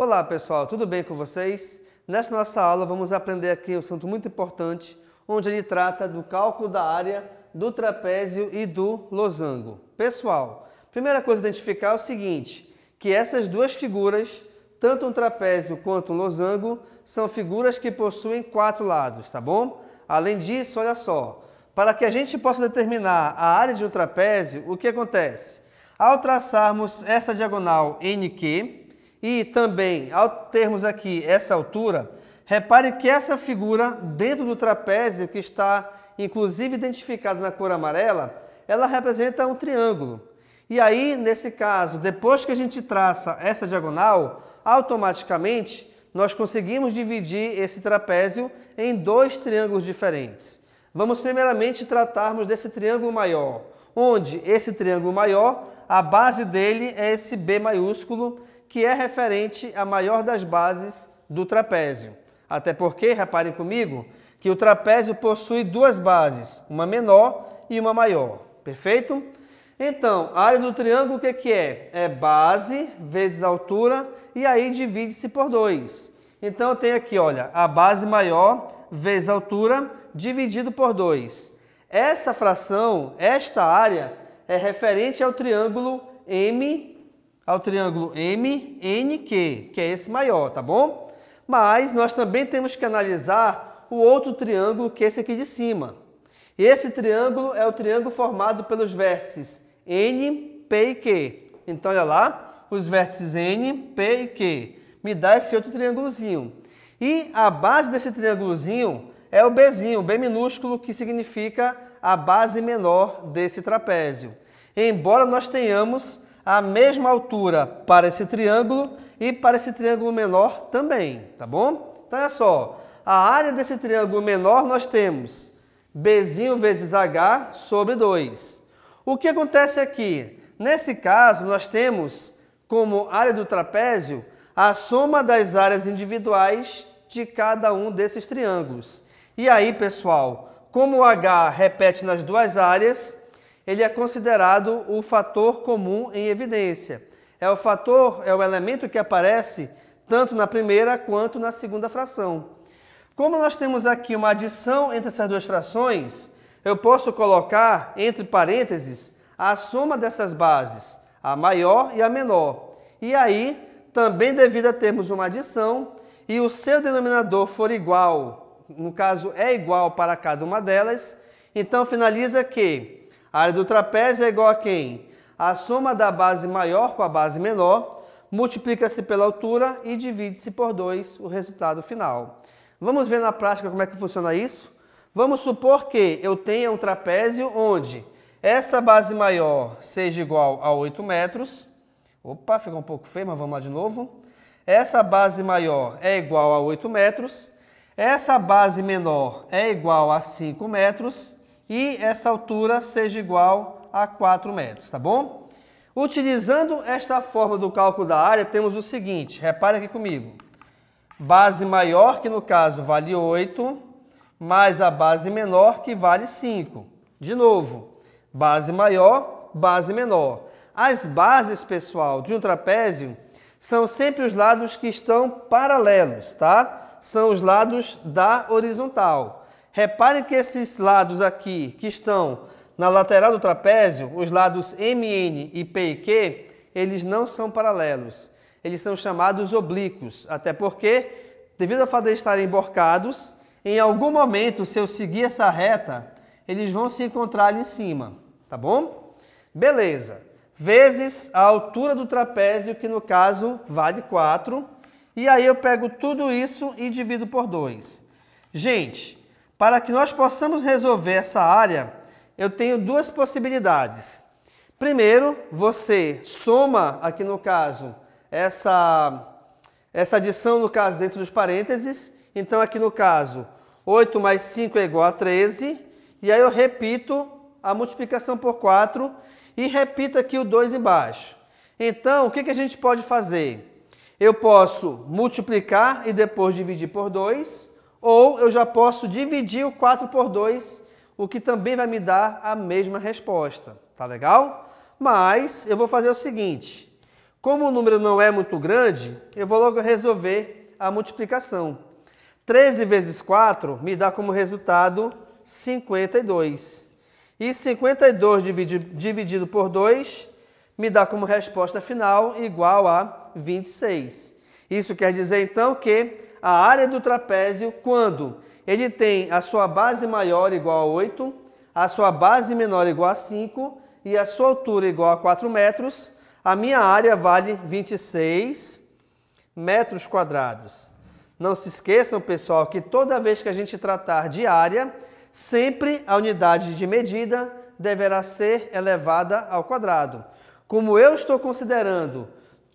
Olá pessoal, tudo bem com vocês? Nesta nossa aula vamos aprender aqui um assunto muito importante, onde ele trata do cálculo da área do trapézio e do losango. Pessoal, primeira coisa a identificar é o seguinte, que essas duas figuras, tanto um trapézio quanto um losango, são figuras que possuem 4 lados, tá bom? Além disso, olha só, para que a gente possa determinar a área de um trapézio, o que acontece? Ao traçarmos essa diagonal NQ, e também, ao termos aqui essa altura, repare que essa figura dentro do trapézio, que está inclusive identificada na cor amarela, ela representa um triângulo. E aí, nesse caso, depois que a gente traça essa diagonal, automaticamente nós conseguimos dividir esse trapézio em 2 triângulos diferentes. Vamos primeiramente tratarmos desse triângulo maior, onde esse triângulo maior, a base dele é esse B maiúsculo, que é referente à maior das bases do trapézio. Até porque, reparem comigo, que o trapézio possui 2 bases, uma menor e uma maior. Perfeito? Então, a área do triângulo o que é? É base vezes altura e aí divide-se por 2. Então, eu tenho aqui, olha, a base maior vezes altura dividido por 2. Essa fração, esta área, é referente ao triângulo MNQ, que é esse maior, tá bom? Mas nós também temos que analisar o outro triângulo, que é esse aqui de cima. E esse triângulo é o triângulo formado pelos vértices N, P e Q. Então, olha lá, os vértices N, P e Q. Me dá esse outro triângulozinho. E a base desse triângulozinho é o Bzinho, o B minúsculo, que significa a base menor desse trapézio. Embora nós tenhamos a mesma altura para esse triângulo e para esse triângulo menor também, tá bom? Então, olha só, a área desse triângulo menor nós temos Bzinho vezes H sobre 2. O que acontece aqui? Nesse caso, nós temos como área do trapézio a soma das áreas individuais de cada um desses triângulos. E aí, pessoal, como o H repete nas 2 áreas, ele é considerado o fator comum em evidência. É o elemento que aparece tanto na primeira quanto na segunda fração. Como nós temos aqui uma adição entre essas 2 frações, eu posso colocar entre parênteses a soma dessas bases, a maior e a menor. E aí, também devido a termos uma adição e o seu denominador for igual, no caso é igual para cada uma delas, então finaliza que a área do trapézio é igual a quem? A soma da base maior com a base menor, multiplica-se pela altura e divide-se por 2 o resultado final. Vamos ver na prática como é que funciona isso? Vamos supor que eu tenha um trapézio onde essa base maior seja igual a 8 metros. Opa, ficou um pouco feio, mas vamos lá de novo. Essa base maior é igual a 8 metros. Essa base menor é igual a 5 metros. E essa altura seja igual a 4 metros, tá bom? Utilizando esta forma do cálculo da área, temos o seguinte, repare aqui comigo. Base maior, que no caso vale 8, mais a base menor, que vale 5. De novo, base maior, base menor. As bases, pessoal, de um trapézio são sempre os lados que estão paralelos, tá? São os lados da horizontal. Reparem que esses lados aqui, que estão na lateral do trapézio, os lados MN e P e Q, eles não são paralelos. Eles são chamados oblíquos, até porque, devido ao fato de estarem emborcados, em algum momento, se eu seguir essa reta, eles vão se encontrar ali em cima, tá bom? Beleza. Vezes a altura do trapézio, que no caso vale 4, e aí eu pego tudo isso e divido por 2. Gente, para que nós possamos resolver essa área, eu tenho 2 possibilidades. Primeiro, você soma, aqui no caso, essa adição, no caso, dentro dos parênteses. Então, aqui no caso, 8 mais 5 é igual a 13. E aí eu repito a multiplicação por 4 e repito aqui o 2 embaixo. Então, o que a gente pode fazer? Eu posso multiplicar e depois dividir por 2. Ou eu já posso dividir o 4 por 2, o que também vai me dar a mesma resposta. Tá legal? Mas eu vou fazer o seguinte. Como o número não é muito grande, eu vou logo resolver a multiplicação. 13 vezes 4 me dá como resultado 52. E 52 dividido por 2 me dá como resposta final igual a 26. Isso quer dizer, então, que a área do trapézio, quando ele tem a sua base maior igual a 8, a sua base menor igual a 5 e a sua altura igual a 4 metros, a minha área vale 26 metros quadrados. Não se esqueçam, pessoal, que toda vez que a gente tratar de área, sempre a unidade de medida deverá ser elevada ao quadrado. Como eu estou considerando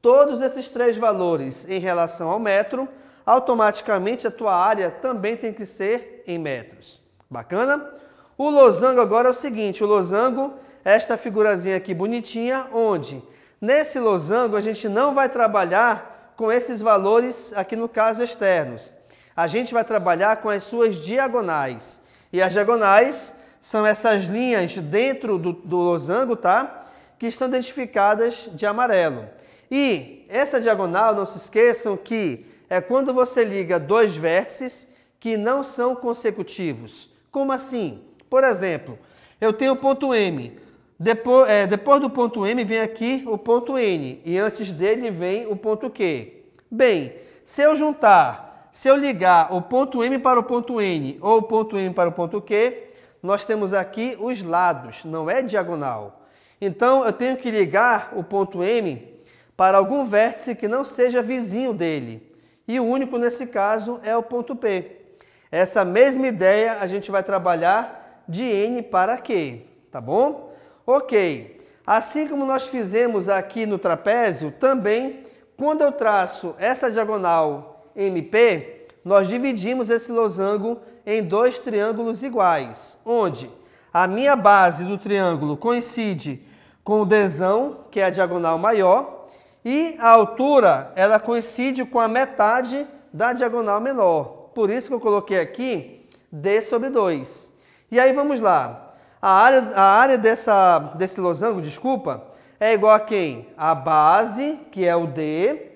todos esses três valores em relação ao metro, automaticamente a tua área também tem que ser em metros. Bacana? O losango agora é o seguinte, o losango é esta figurazinha aqui bonitinha, onde nesse losango a gente não vai trabalhar com esses valores aqui no caso externos. A gente vai trabalhar com as suas diagonais. E as diagonais são essas linhas dentro do losango, tá? Que estão identificadas de amarelo. E essa diagonal, não se esqueçam que é quando você liga dois vértices que não são consecutivos. Como assim? Por exemplo, eu tenho o ponto M. Depois do ponto M vem aqui o ponto N. E antes dele vem o ponto Q. Bem, se eu ligar o ponto M para o ponto N ou o ponto M para o ponto Q, nós temos aqui os lados, não é diagonal. Então, eu tenho que ligar o ponto M para algum vértice que não seja vizinho dele. E o único nesse caso é o ponto P. Essa mesma ideia a gente vai trabalhar de N para Q, tá bom? Ok. Assim como nós fizemos aqui no trapézio, também, quando eu traço essa diagonal MP, nós dividimos esse losango em dois triângulos iguais, onde a minha base do triângulo coincide com o Dzão, que é a diagonal maior, e a altura ela coincide com a metade da diagonal menor. Por isso que eu coloquei aqui D sobre 2. E aí vamos lá. A área desse losango, é igual a quem? A base, que é o D,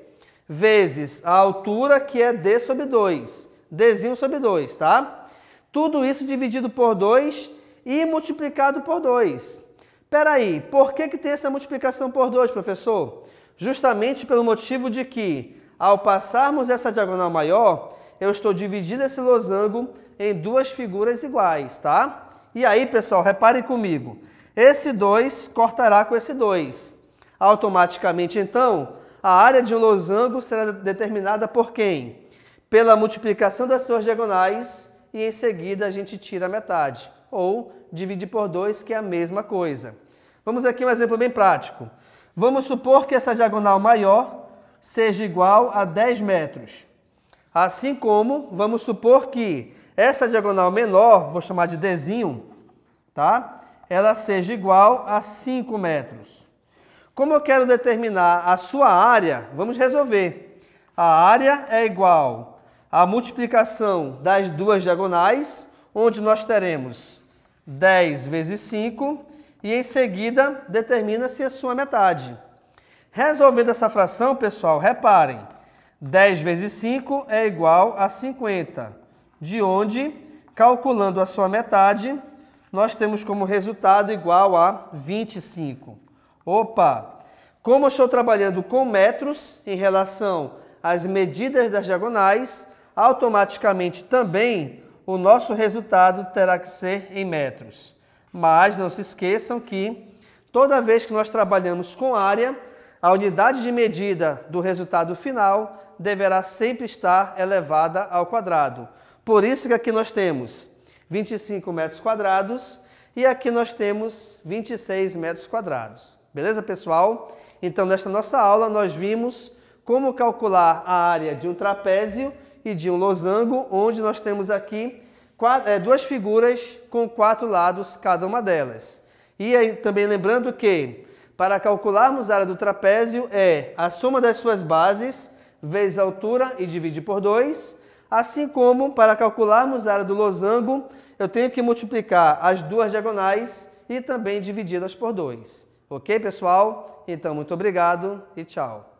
vezes a altura, que é D sobre 2. Dzinho sobre 2, tá? Tudo isso dividido por 2 e multiplicado por 2. Espera aí, por que tem essa multiplicação por 2, professor? Justamente pelo motivo de que, ao passarmos essa diagonal maior, eu estou dividindo esse losango em duas figuras iguais, tá? E aí, pessoal, reparem comigo. Esse 2 cortará com esse 2. Automaticamente, então, a área de um losango será determinada por quem? Pela multiplicação das suas diagonais e em seguida a gente tira a metade. Ou dividir por 2, que é a mesma coisa. Vamos aqui um exemplo bem prático. Vamos supor que essa diagonal maior seja igual a 10 metros. Assim como vamos supor que essa diagonal menor, vou chamar de Dzinho, tá? Ela seja igual a 5 metros. Como eu quero determinar a sua área, vamos resolver. A área é igual à multiplicação das duas diagonais, onde nós teremos 10 vezes 5, e em seguida determina-se a sua metade. Resolvendo essa fração, pessoal, reparem, 10 vezes 5 é igual a 50, de onde, calculando a sua metade, nós temos como resultado igual a 25. Opa! Como eu estou trabalhando com metros em relação às medidas das diagonais, automaticamente também o nosso resultado terá que ser em metros. Mas não se esqueçam que toda vez que nós trabalhamos com área, a unidade de medida do resultado final deverá sempre estar elevada ao quadrado. Por isso que aqui nós temos 25 metros quadrados e aqui nós temos 26 metros quadrados. Beleza, pessoal? Então, nesta nossa aula, nós vimos como calcular a área de um trapézio e de um losango, onde nós temos aqui duas figuras com 4 lados, cada uma delas. E aí, também lembrando que, para calcularmos a área do trapézio, é a soma das suas bases vezes a altura e dividir por 2, assim como, para calcularmos a área do losango, eu tenho que multiplicar as duas diagonais e também dividi-las por 2. Ok, pessoal? Então, muito obrigado e tchau.